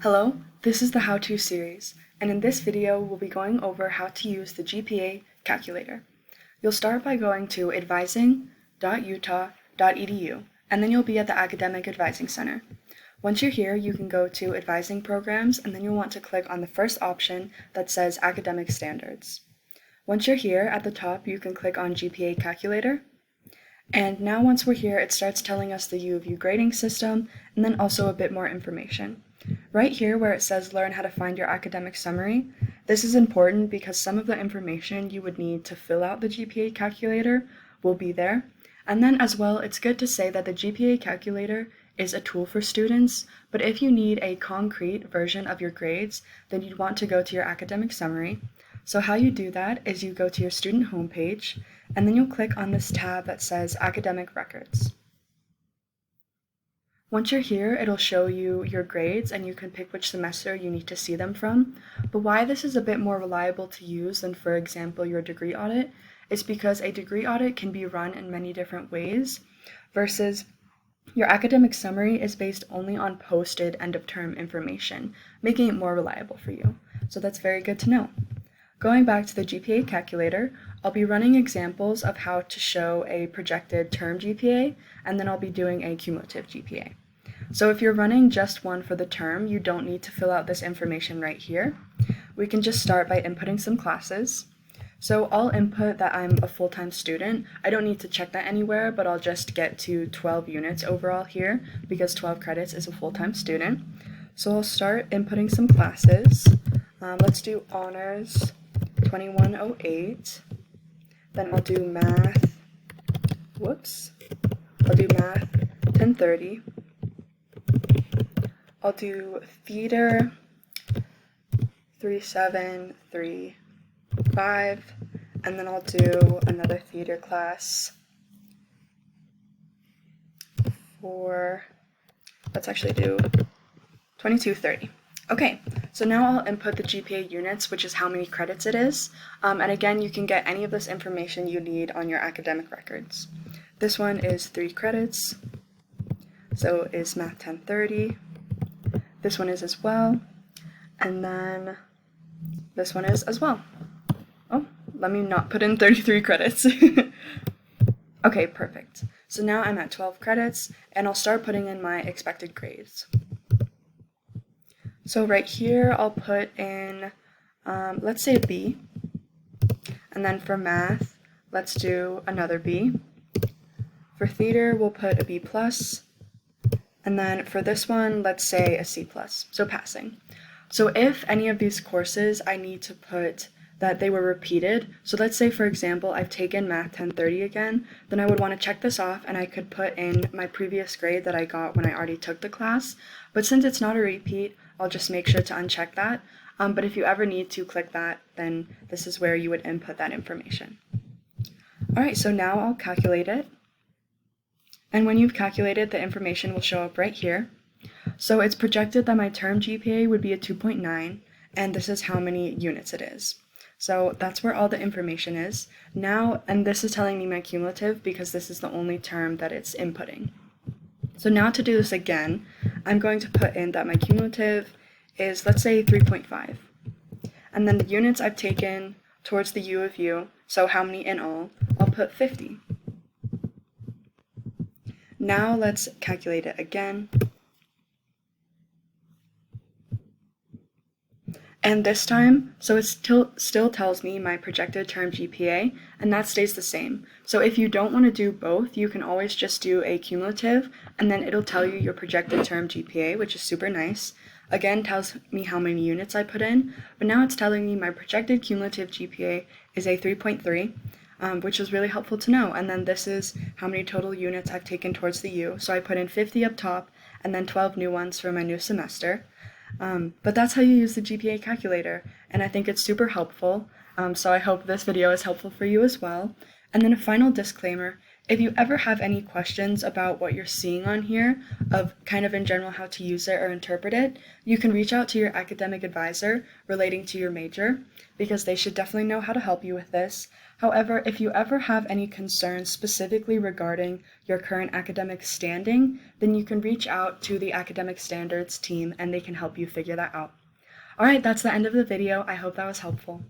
Hello, this is the How-To series, and in this video we'll be going over how to use the GPA Calculator. You'll start by going to advising.utah.edu, and then you'll be at the Academic Advising Center. Once you're here, you can go to Advising Programs, and then you'll want to click on the first option that says Academic Standards. Once you're here, at the top you can click on GPA Calculator. And now once we're here, it starts telling us the U of U grading system, and then also a bit more information. Right here where it says learn how to find your academic summary, this is important because some of the information you would need to fill out the GPA calculator will be there. And then as well, it's good to say that the GPA calculator is a tool for students, but if you need a concrete version of your grades, then you'd want to go to your academic summary. So how you do that is you go to your student homepage, and then you'll click on this tab that says Academic Records. Once you're here, it'll show you your grades and you can pick which semester you need to see them from. But why this is a bit more reliable to use than, for example, your degree audit is because a degree audit can be run in many different ways versus your academic summary is based only on posted end-of-term information, making it more reliable for you. So that's very good to know. Going back to the GPA calculator, I'll be running examples of how to show a projected term GPA, and then I'll be doing a cumulative GPA. So if you're running just one for the term, you don't need to fill out this information right here. We can just start by inputting some classes. So I'll input that I'm a full-time student. I don't need to check that anywhere, but I'll just get to 12 units overall here because 12 credits is a full-time student. So I'll start inputting some classes. Let's do honors 2108. Then I'll do math. I'll do math 1030. I'll do theater 3735, and then I'll do another theater class for, let's actually do 2230. Okay, so now I'll input the GPA units, which is how many credits it is. And again, you can get any of this information you need on your academic records. This one is 3 credits, so is math 1030. This one is as well, and then this one is as well. Oh, let me not put in 33 credits. Okay, perfect. So now I'm at 12 credits, and I'll start putting in my expected grades. So right here, I'll put in, let's say a B, and then for math, let's do another B. For theater, we'll put a B+, and then for this one, let's say a C+, so passing. So if any of these courses I need to put that they were repeated, so let's say for example I've taken math 1030 again, then I would want to check this off and I could put in my previous grade that I got when I already took the class, but since it's not a repeat, I'll just make sure to uncheck that. But if you ever need to click that, then this is where you would input that information. Alright, so now I'll calculate it. And when you've calculated, the information will show up right here. So it's projected that my term GPA would be a 2.9, and this is how many units it is. So that's where all the information is. Now, and this is telling me my cumulative because this is the only term that it's inputting. So now to do this again, I'm going to put in that my cumulative is, let's say, 3.5. And then the units I've taken towards the U of U, so how many in all, I'll put 50. Now let's calculate it again. And this time, so it still tells me my projected term GPA, and that stays the same. So if you don't want to do both, you can always just do a cumulative, and then it'll tell you your projected term GPA, which is super nice. Again, tells me how many units I put in, but now it's telling me my projected cumulative GPA is a 3.3, which is really helpful to know. And then this is how many total units I've taken towards the U. So I put in 50 up top, and then 12 new ones for my new semester. But that's how you use the GPA calculator, and I think it's super helpful, so I hope this video is helpful for you as well. And then a final disclaimer If you ever have any questions about what you're seeing on here, of kind of in general how to use it or interpret it, you can reach out to your academic advisor relating to your major, because they should definitely know how to help you with this. However, if you ever have any concerns specifically regarding your current academic standing, then you can reach out to the academic standards team and they can help you figure that out. Alright, that's the end of the video. I hope that was helpful.